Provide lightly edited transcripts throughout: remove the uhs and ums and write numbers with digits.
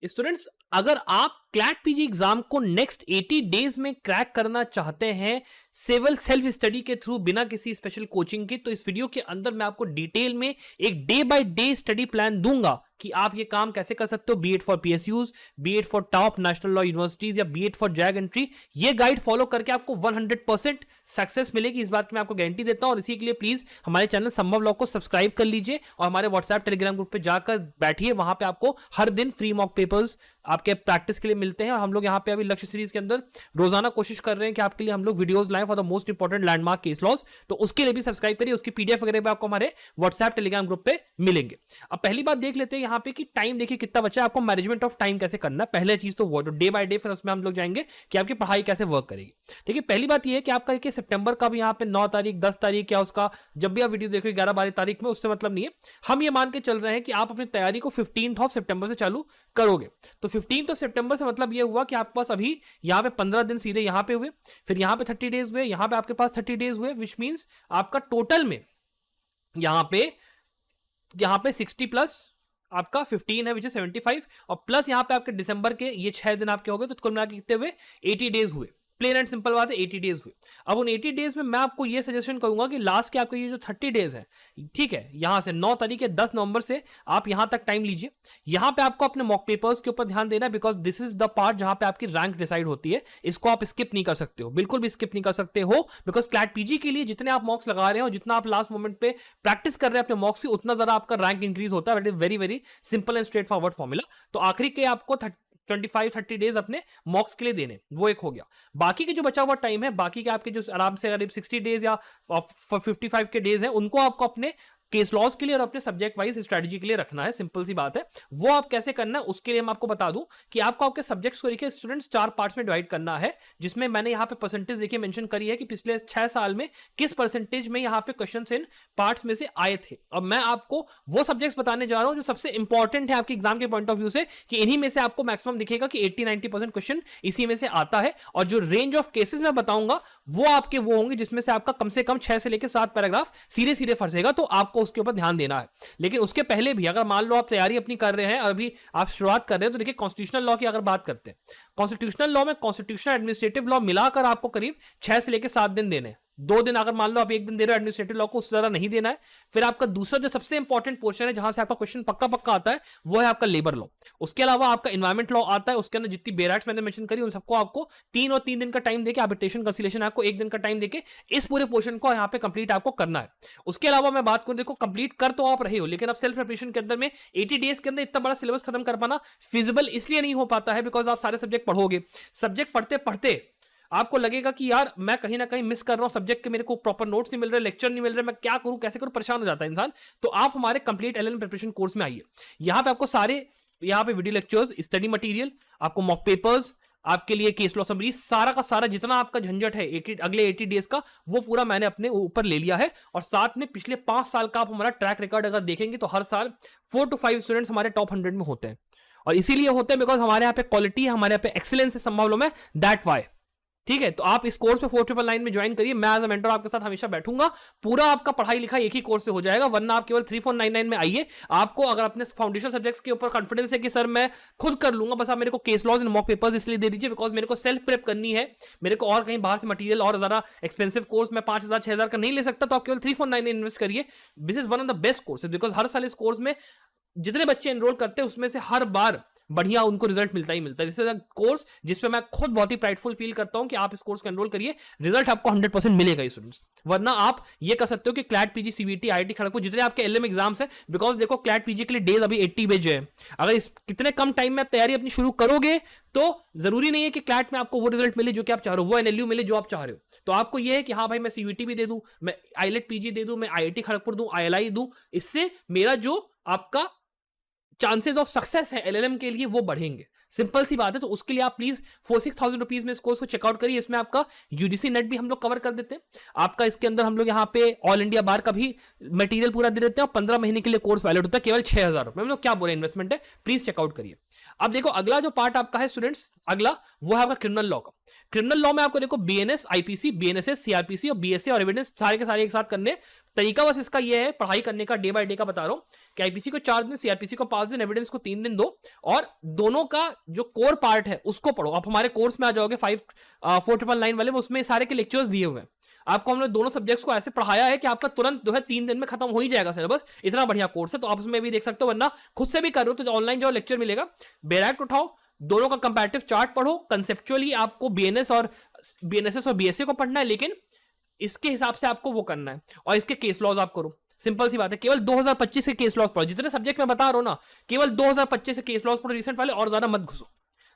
Students, अगर आप CLAT PG exam को नेक्स्ट 80 डेज में क्रैक करना चाहते हैं सिविल सेल्फ स्टडी के थ्रू बिना किसी स्पेशल कोचिंग के, तो इस वीडियो के अंदर मैं आपको डिटेल में एक day by day study plan दूंगा कि आप ये काम कैसे कर सकते हो, B Ed for PSUs, B Ed for top national law universities या B Ed for JAG entry. ये गाइड फॉलो करके आपको 100% सक्सेस मिलेगी, इस बात की मैं आपको गारंटी देता हूं। और इसी के लिए प्लीज हमारे चैनल संभव लॉ को सब्सक्राइब कर लीजिए और हमारे व्हाट्सएप टेलीग्राम ग्रुप पे जाकर बैठिए। वहां पे आपको हर दिन फ्री मॉक पेपर्स आपके प्रैक्टिस के लिए मिलते हैं। और हम लोग यहाँ पे अभी लक्ष्य सीरीज के अंदर रोजाना कोशिश कर रहे हैं कि आपके लिए हम लोग वीडियोस लाएं for the most important landmark case laws, तो उसके लिए भी सब्सक्राइब करिए। उसकी पीडीएफ वगैरह भी आपको हमारे व्हाट्सएप टेलीग्राम ग्रुप पे मिलेंगे। अब पहली बात देख लेते हैं यहाँ पे कि टाइम देखिए कितना बचा है, आपको मैनेजमेंट ऑफ टाइम कैसे करना है। पहले चीज तो वो डे बाय डे, फिर उसमें हम लोग जाएंगे कि आपकी पढ़ाई कैसे वर्क करेगी। ठीक है, पहली बात ये है कि आपका देखिए सितंबर का भी यहाँ पे 9 तारीख 10 तारीख या उसका जब भी आप वीडियो देखो 11-12 तारीख में, उससे मतलब नहीं है। हम ये मान के चल रहे हैं कि आप अपनी तैयारी को 15 सितंबर से चालू करोगे। तो 15 सितंबर से मतलब ये हुआ कि आपके पास अभी यहाँ पे 15 दिन सीधे यहाँ पे हुए, फिर यहाँ पे 30 डेज हुए, यहाँ पे आपके पास 30 डेज हुए, विच मीन्स आपका टोटल में यहाँ पे 60 प्लस आपका 15 है, विच इज 75, और प्लस यहाँ पे आपके दिसंबर के ये 6 दिन आपके हो गए, तो कुल मिला के कितने हुए 80 डेज हुए। प्लेन एंड सिंपल बात है, 80 डेज हुए। अब उन 80 डेज में मैं आपको ये सजेशन करूंगा कि लास्ट के आपके ये जो 30 डेज है, ठीक है, यहां से 9 तारीख या 10 नवंबर से आप यहां तक टाइम लीजिए। यहां पे आपको अपने मॉक पेपर्स के ऊपर ध्यान देना है, because this is the part जहां पे आपकी रैंक डिसाइड होती है। इसको आप स्किप नहीं कर सकते हो, बिल्कुल भी स्किप नहीं कर सकते हो, बिकॉज क्लैट पीजी के लिए जितने आप मॉक्स लगा रहे हो, जितना आप लास्ट मोमेंट पे प्रैक्टिस कर रहे हैं अपने मॉक्स की, उतना ज्यादा आपका रैंक इंक्रीज होता है। Very very simple and straight forward formula. तो आखिरी के आपको 25-30 डेज अपने मॉक्स के लिए देने, वो एक हो गया। बाकी के जो बचा हुआ टाइम है, बाकी के आपके जो आराम से करीब 60 डेज या 55 के डेज हैं, उनको आपको अपने केस लॉस के लिए और अपने सब्जेक्ट वाइज स्ट्रेटजी के लिए रखना है। सिंपल सी बात है। वो आप कैसे करना है उसके लिए मैं आपको बता दूं कि आपको आपके सब्जेक्ट्स को देखिए स्टूडेंट्स 4 पार्ट्स में डिवाइड करना है, जिसमें मैंने यहाँ पे परसेंटेज देखिए मेंशन करी है कि पिछले 6 साल में किस परसेंटेज में यहाँ पे क्वेश्चंस इन पार्ट्स में से आए थे। और मैं आपको वो सब्जेक्ट्स बताने जा रहा हूं जो सबसे इंपॉर्टेंट है आपके एग्जाम के पॉइंट ऑफ व्यू से, कि इन्हीं में से आपको मैक्सिमम दिखेगा कि 80-90% क्वेश्चन इसी में से आता है। और जो रेंज ऑफ केसेस मैं बताऊंगा वो आपके वो होंगे जिसमें से आपका कम से कम 6 से लेकर 7 पैराग्राफ सीधे सीधे फंसेगा, तो आपको उसके ऊपर ध्यान देना है। लेकिन उसके पहले भी अगर मान लो आप तैयारी अपनी कर रहे हैं, अभी आप शुरुआत कर रहे हैं, तो देखिए कॉन्स्टिट्यूशनल लॉ की अगर बात करते हैं, कॉन्स्टिट्यूशनल लॉ में कॉन्स्टिट्यूशनल एडमिनिस्ट्रेटिव लॉ मिलाकर आपको करीब 6 से लेकर 7 दिन देने। 2 दिन अगर मान लो आप 1 दिन दे रहे हो एडमिनिस्ट्रेटिव लॉ को, उससे ज्यादा नहीं देना है। फिर आपका दूसरा जो सबसे इंपॉर्टेंट पोर्शन है जहां से आपका क्वेश्चन पक्का आता है, वो है आपका लेबर लॉ। उसके अलावा आपका एनवायरमेंट लॉ आता है, उसके अंदर जितनी बेराइट्स मैंने मेंशन करी उन सबको आपको 3 और 3 दिन का टाइम देके, आर्बिट्रेशन कंसिलिएशन आपको 1 दिन का टाइम देके इस पूरे पोर्शन को यहाँ पे कंप्लीट आपको करना है। उसके अलावा मैं बात करूं, देखो कंप्लीट कर तो आप रहे हो, लेकिन अब सेल्फ प्रिपरेशन के अंदर में 80 डेज के अंदर इतना बड़ा सिलेबस खत्म कर पाना फिजिबल इसलिए नहीं हो पाता है बिकॉज आप सारे सब्जेक्ट पढ़ोगे। सब्जेक्ट पढ़ते पढ़ते आपको लगेगा कि यार मैं कहीं ना कहीं मिस कर रहा हूं सब्जेक्ट के, मेरे को प्रॉपर नोट्स नहीं मिल रहे, लेक्चर नहीं मिल रहे, मैं क्या करूं कैसे करूं, परेशान हो जाता है इंसान। तो आप हमारे कंप्लीट एलएलएम प्रिपरेशन कोर्स में आइए। यहां पे आपको सारे यहाँ पे वीडियो लेक्चर्स, स्टडी मटेरियल, आपको मॉक पेपर्स, आपके लिए केस लॉ समरी, सारा का सारा जितना आपका झंझट है अगले 80 डेज का, वो पूरा मैंने अपने ऊपर ले लिया है। और साथ में पिछले 5 साल का आप हमारा ट्रैक रिकॉर्ड अगर देखेंगे तो हर साल 4 to 5 स्टूडेंट्स हमारे टॉप 100 में होते हैं। और इसीलिए होते हैं बिकॉज हमारे यहाँ पे क्वालिटी है, हमारे यहाँ पे एक्सीलेंस है संभव में, दैट वाई। ठीक है, तो आप इस कोर्स में 4999 में ज्वाइन करिए। मैं एज अ मेंटर आपके साथ हमेशा बैठूंगा। पूरा आपका पढ़ाई लिखाई एक ही कोर्स से हो जाएगा, वरना आप केवल 3499 में आइए। आपको अगर अपने फाउंडेशन सब्जेक्ट्स के ऊपर कॉन्फिडेंस है कि सर मैं खुद कर लूंगा, बस आप मेरे को case laws and mock papers इसलिए दे दीजिए बिकॉज मेरे को सेल्फ प्रेप करनी है, मेरे को और कहीं बाहर से मटेरियल और ज्यादा एक्सपेंसिव कोर्स मैं 5000-6000 का नहीं ले सकता, तो आप केवल 3499 इन्वेस्ट करिए। This is one of the best courses because हर साल इस कोर्स में जितने बच्चे एनरोल करते हैं उसमें से हर बार बढ़िया उनको रिजल्ट मिलता ही मिलता है। दिस इज अ कोर्स जिसपे मैं खुद बहुत ही प्राइडफुल फील करता हूं कि आप इस कोर्स को एनरोल करिए, रिजल्ट आपको 100% मिलेगा स्टूडेंट्स। वरना आप ये कर सकते हो कि CLAT PG, CBT, IIT Kharagpur जितने आपके एलएम एग्जाम्स है, बिकॉज देखो क्लैट पीजी के लिए डेज अभी 80 बेज है। अगर इस कितने कम टाइम में आप तैयारी अपनी शुरू करोगे तो जरूरी नहीं है कि क्लैट में आपको वो रिजल्ट मिले जो कि आप चाह रहे हो, वो एनएलयू मिले जो आप चाह रहे हो। तो आपको ये है कि हाँ भाई मैं सीबीटी भी दे दूं, मैं आईलेट पीजी दे दूं, मैं आईआईटी खड़गपुर दूं, आईएलआई दूं, इससे मेरा जो आपका चांसेस ऑफ सक्सेस है एलएलएम के लिए वो बढ़ेंगे। सिंपल सी बात है। तो उसके लिए आप प्लीज 4-6,000 रुपीज में इस कोर्स को चेकआउट करिए। इसमें आपका यूजीसी नेट भी हम लोग कवर कर देते हैं, आपका इसके अंदर हम लोग यहाँ पे ऑल इंडिया बार का भी मटेरियल पूरा दे देते हैं, और 15 महीने के लिए कोर्स वैलिड होता है केवल 6,000 रुपए। हम लोग क्या बोले, इन्वेस्टमेंट है, प्लीज चेकआउट करिए। अब देखो अगला जो पार्ट आपका है स्टूडेंट्स, अगला वो है आपका क्रिमिनल लॉ का। क्रिमिनल लॉ में आपको देखो बीएनएस, आईपीसी, बीएनएसएस, सीआरपीसी और बीएसए और एविडेंस सारे के सारे एक साथ करने। तरीका बस इसका ये है पढ़ाई करने का, डे बाय डे का बता रहा हूं कि आईपीसी को 4 दिन, सीआरपीसी को 5 दिन, एविडेंस को 3 दिन दो, और दोनों का जो कोर पार्ट है उसको पढ़ो। आप हमारे कोर्स में आ जाओगे 4999 वाले में, उसमें सारे के लेक्चर्स दिए हुए हैं। आपको हमने दोनों सब्जेक्ट्स को ऐसे पढ़ाया है कि आपका तुरंत जो है 3 दिन में खत्म हो ही जाएगा सिलेबस। इतना बढ़िया कोर्स है, तो आप उसमें भी देख सकते हो, वरना खुद से भी कर रहे हो तो ऑनलाइन जो लेक्चर मिलेगा, बेरैक्ट उठाओ, दोनों का कंपैरेटिव चार्ट पढ़ो। कंसेप्चुअली आपको बीएनएस और बीएसए को पढ़ना है, लेकिन इसके हिसाब से आपको वो करना है, और इसके केस लॉज आप करो। सिंपल सी बात है, केवल 2025 के केस लॉज पढ़ो। जितने सब्जेक्ट मैं बता रहा हूं ना, केवल 2025 से केस लॉज पढ़ो, रिसेंट वाले, और ज्यादा मत घुसो,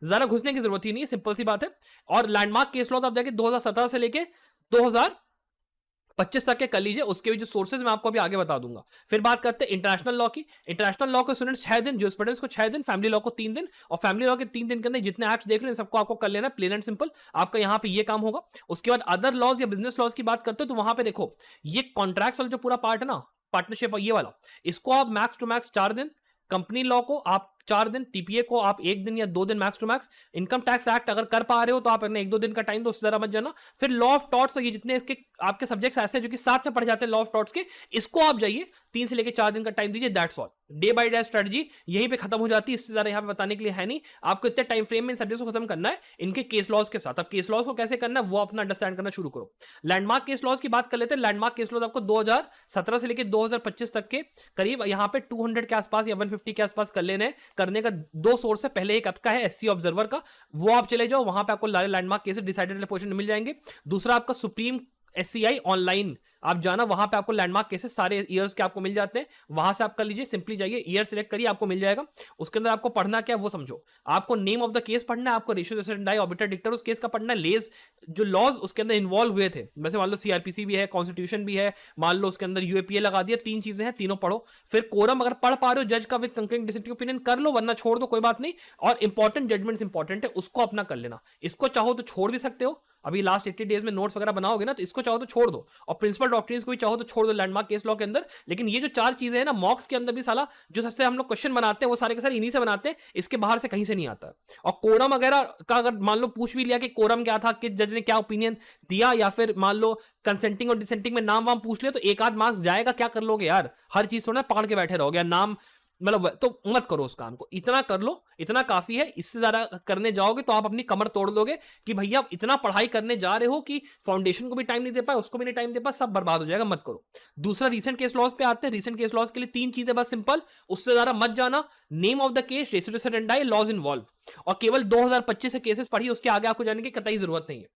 ज्यादा घुसने की जरूरत ही नहीं है, सिंपल सी बात है। और लैंडमार्क केस लॉज आप देखिए 2017 से लेके 2025 तक के कर लीजिए, उसके भी जो सोर्सेज मैं आपको अभी आगे बता दूंगा। फिर बात करते हैं इंटरनेशनल लॉ की। इंटरनेशनल लॉ के स्टूडेंट्स 6 दिन, ज्यूरिस्प्रूडेंस को 6 दिन, फैमिली लॉ को 3 दिन, और फैमिली लॉ के 3 दिन के अंदर जितने एक्ट्स देख रहे हैं सबको आपको कर लेना, प्लेन एंड सिंपल, आपका यहाँ पे ये काम होगा। उसके बाद अदर लॉज या बिजनेस लॉज की बात करते हो, तो वहां पे देखो ये कॉन्ट्रैक्ट्स वाला जो पूरा पार्ट है ना, पार्टनरशिप ये वाला, इसको आप मैक्स टू मैक्स 4 दिन, कंपनी लॉ को आप 4 दिन, टीपीए को आप 1 दिन या 2 दिन max to max, income tax act अगर कर पा रहे हो तो आप 1-2 दिन का टाइम दो, उससे ज्यादा मत जाना। फिर लॉ ऑफ टॉर्ट्स, ये जितने इसके आपके सब्जेक्ट्स ऐसे जो कि साथ में पढ़ जाते हैं लॉ ऑफ टॉर्ट्स के, इसको आप जाइए 3 से लेकर 4 दिन का टाइम दीजिए, that's all. Day by day strategy यहीं पे खत्म हो जाती है, इससे ज्यादा यहाँ पे बताने के लिए है नहीं। आपको इतने टाइम फ्रेम में इन सब्जेक्ट्स को खत्म करना है इनके केस लॉज के साथ। अब केस लॉज को कैसे करना है वो अपना अंडरस्टैंड करना शुरू करो। लैंडमार्क केस लॉज की बात कर लेते हैं। लैंडमार्क केस लॉज आपको 2017 से लेकर 2025 तक के करीब यहाँ पे 200 के आसपास या 150 के आसपास कर लेने, करने का 2 सोर्स है। पहले एक आपका है एससी ऑब्जर्वर का, वो आप चले जाओ, वहां पे आपको लैंडमार्क केसेस डिसाइडेड पोर्शन मिल जाएंगे। दूसरा आपका सुप्रीम एससीआई ऑनलाइन, आप जाना, वहां पे आपको लैंडमार्क केसेस सारे ईयर्स के आपको मिल जाते हैं, वहां से आप कर लीजिए। सिंपली जाइए, ईयर सिलेक्ट करिए, आपको मिल जाएगा। उसके अंदर आपको पढ़ना क्या है वो समझो। आपको नेम ऑफ द केस पढ़ना है, आपको रेशियो डिसडेंड डाई ऑर्बिटर डिक्टर उस केस का पढ़ना है, लेज जो लॉज उसके अंदर इन्वॉल्व हुए थे, वैसे मान लो सीआरपीसी भी है, कॉन्स्टिट्यूशन भी है, मान लो उसके अंदर यूएपीए लगा दिया, 3 चीजें हैं, तीनों पढ़ो। फिर कोरम अगर पढ़ पा रहे हो जज का विद कंकरेंट डिसेंटिंग ओपिनियन कर लो, वरना छोड़ दो, कोई बात नहीं। और इंपॉर्टेंट जजमेंट्स इंपॉर्टेंट है, उसको अपना कर लेना। इसको चाहो तो छोड़ भी सकते हो, अभी लास्ट 80 डेज में नोट्स वगैरह बनाओगे ना, तो इसको चाहो तो छोड़ दो, और प्रिंसिपल डॉक्ट्रिन्स को भी चाहो तो छोड़ दो लैंडमार्क केस लॉ के अंदर। लेकिन ये जो 4 चीजें हैं ना, मॉक्स के अंदर भी साला जो सबसे हम लोग क्वेश्चन बनाते हैं वो सारे के सारे इन्हीं से बनाते हैं, इसके बाहर से कहीं से नहीं आता। और कोरम वगैरह का अगर मान लो पूछ भी लिया कि कोरम क्या था, किस जज ने क्या ओपिनियन दिया, या फिर मान लो कंसेंटिंग और डिसेंटिंग में नाम वाम पूछ लिया, तो 1-8 मार्क्स जाएगा, क्या कर लोगे यार, हर चीज थोड़ा पकड़ के बैठे रहोगे नाम, मतलब तो मत करो उस काम को। इतना कर लो, इतना काफी है। इससे ज्यादा करने जाओगे तो आप अपनी कमर तोड़ लोगे कि भैया आप इतना पढ़ाई करने जा रहे हो कि फाउंडेशन को भी टाइम नहीं दे पाए, उसको भी नहीं टाइम दे पाए, सब बर्बाद हो जाएगा, मत करो। दूसरा रीसेंट केस लॉस पे आते हैं। रीसेंट केस लॉस के लिए 3 चीजें बस सिंपल, उससे ज्यादा मत जाना। Name of the case, ratio decidendi, laws involve, और केवल 2025 से केसेस पढ़िए, उसके आगे आपको जाने की कतई जरूरत नहीं है,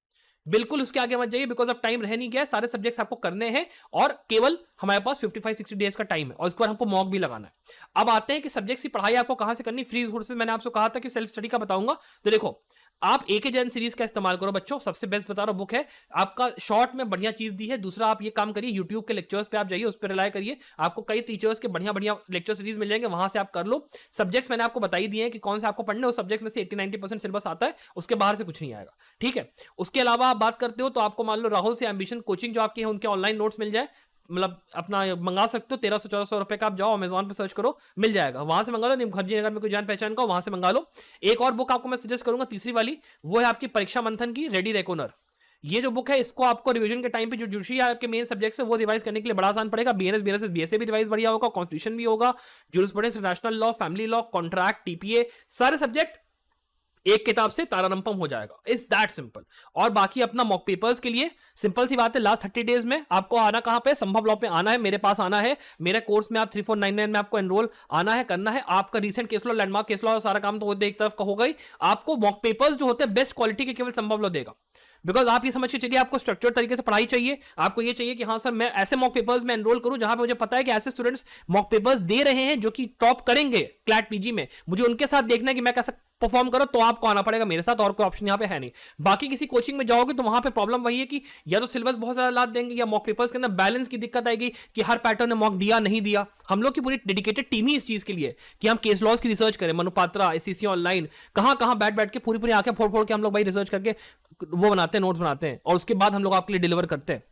बिल्कुल उसके आगे मत जाइए, बिकॉज अब टाइम रह नहीं गया, सारे सब्जेक्ट्स आपको करने हैं, और केवल हमारे पास 55-60 डेज का टाइम है, और इसके बाद हमको मॉक भी लगाना है। अब आते हैं कि सब्जेक्ट्स की पढ़ाई आपको कहां से करनी। फ्री रिसोर्सेज मैंने आपसे कहा था कि सेल्फ स्टडी का बताऊंगा, तो देखो आप एके जैन सीरीज का इस्तेमाल करो बच्चों, सबसे बेस्ट बता रहा हूं बुक है, आपका शॉर्ट में बढ़िया चीज दी है। दूसरा आप ये काम करिए, यूट्यूब के लेक्चर्स पे आप जाइए, उस पर रिलाय करिए, आपको कई टीचर्स के बढ़िया बढ़िया लेक्चर सीरीज मिल जाएंगे, वहां से आप कर लो। सब्जेक्ट्स मैंने आपको बताई दिए हैं कि कौन से आपको पढ़ने, उस सब्जेक्ट में से 80-90% सिलेबस आता है, उसके बाहर से कुछ नहीं आएगा, ठीक है। उसके अलावा आप बात करते हो तो आपको मान लो राहुल से एम्बिशन कोचिंग जो आपकी है उनके ऑनलाइन नोट्स मिल जाए, मतलब अपना मंगा सकते हो, 1300-1400 रुपए का आप जाओ अमेजॉन पे सर्च करो, मिल जाएगा, वहां से मंगा लो। मुखर्जी नगर में कोई जान पहचान का वहां से मंगा लो। एक और बुक आपको मैं सजेस्ट करूंगा, तीसरी वाली, वो है आपकी परीक्षा मंथन की रेडी रेकोनर। ये जो बुक है इसको आपको रिवीजन के टाइम पे जो जुडिशरी आपके मेन सब्जेक्ट्स है वो रिवाइज करने के लिए बड़ा आसान पड़ेगा। बीएनएस बीएसए भी रिवाइज बढ़िया होगा, कॉन्स्टिट्यूशन भी होगा, jurisprudence, international law, family law, contract, TPA, सारे सब्जेक्ट एक किताब से तारारंपम हो जाएगा। Is that simple. और बाकी अपना मॉक पेपर्स के लिए सिंपल सी बात है, लास्ट 30 डेज में आपको आना कहां पे, संभव लॉ पे आना है, मेरे पास आना है, मेरे कोर्स में आप 3499 में आपको एनरोल आना है, करना है। आपका recent case law, landmark case law, सारा काम तो एक तरफ का हो गई। आपको मॉक पेपर्स जो होते हैं बेस्ट क्वालिटी के केवल संभव लॉ देगा, बिकॉज आप ये समझ के चलिए आपको स्ट्रक्चर तरीके से पढ़ाई चाहिए। आपको ये चाहिए कि हाँ सर मैं ऐसे मॉक पेपर्स में एनरोल करूं जहां पे मुझे पता है कि ऐसे स्टूडेंट्स मॉक पेपर्स दे रहे हैं जो कि टॉप करेंगे क्लैट पीजी में, मुझे उनके साथ देखना है कि मैं कैसा परफॉर्म करो, तो आपको आना पड़ेगा मेरे साथ, और कोई ऑप्शन यहाँ पे है नहीं। बाकी किसी कोचिंग में जाओगे तो वहां पे प्रॉब्लम वही है कि या तो सिलेबस बहुत ज्यादा लाद देंगे, या मॉक पेपर्स के अंदर बैलेंस की दिक्कत आएगी कि हर पैटर्न ने मॉक दिया नहीं दिया। हम लोग की पूरी डेडिकेटेड टीम ही इस चीज के लिए कि हम केस लॉज की रिसर्च करें, मनुपात्रा, एससीसी ऑनलाइन, कहां बैठ के पूरी आंखें फोड़ के हम लोग भाई रिसर्च करके वो बनाते हैं, नोट्स बनाते हैं, और उसके बाद हम लोग आपके लिए डिलीवर करते हैं।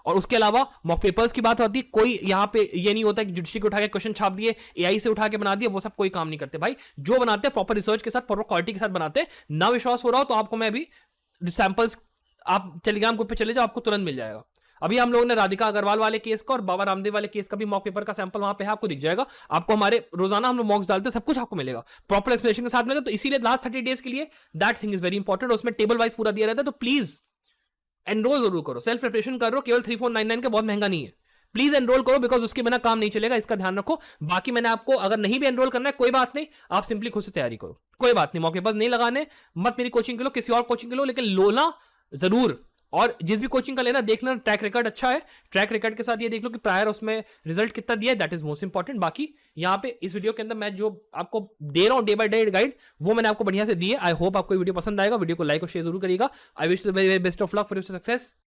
और उसके अलावा मॉक पेपर्स की बात होती है, कोई यहाँ पे ये नहीं होता कि जुडिशरी को उठा के क्वेश्चन छाप दिए, एआई से उठा के बना दिए, वो सब कोई काम नहीं करते भाई। जो बनाते हैं प्रॉपर रिसर्च के साथ, प्रॉपर क्वालिटी के साथ बनाते हैं। ना विश्वास हो रहा हो तो आपको मैं अभी सैंपल्स, आप टेलीग्राम ग्रुप पे चले जाओ, आपको तुरंत मिल जाएगा। अभी हम लोगों ने राधिका अग्रवाल वाले केस का और बाबा रामदेव वाले केस का भी मॉक पेपर का सैंपल वहां पे है, आपको दिख जाएगा। आपको हमारे रोजाना हम लोग मॉक्स डालते हैं, सब कुछ आपको मिलेगा, प्रॉपर एक्सप्लेनेशन के साथ मिलेगा। तो इसीलिए लास्ट 30 डेज के लिए that thing is very important, उसमें टेबल वाइज पूरा दिया रहता है। तो प्लीज एनरोल जरूर करो, सेल्फ प्रिपरेशन कर रहे हो, केवल 3499 का बहुत महंगा नहीं है, प्लीज एनरोल करो, बिकॉज उसके बिना काम नहीं चलेगा, इसका ध्यान रखो। बाकी मैंने आपको, अगर नहीं भी एनरोल करना है कोई बात नहीं, आप सिंपली खुद से तैयारी करो, कोई बात नहीं, मौके पर नहीं लगाने, मत मेरी कोचिंग के लो, किसी और कोचिंग के लो, लेकिन लो ना जरूर। और जिस भी कोचिंग का लेना देख लेना ट्रैक रिकॉर्ड अच्छा है, ट्रैक रिकॉर्ड के साथ ये देख लो कि प्रायर उसमें रिजल्ट कितना दिया है, दैट इज मोस्ट इंपॉर्टेंट। बाकी यहाँ पे इस वीडियो के अंदर मैं जो आपको दे रहा हूँ डे बाय डे गाइड, वो मैंने आपको बढ़िया से दी है। आई होप आपको वीडियो पसंद आएगा, वीडियो को लाइक और शेयर जरूर करिएगा। I wish the very best of luck for your success.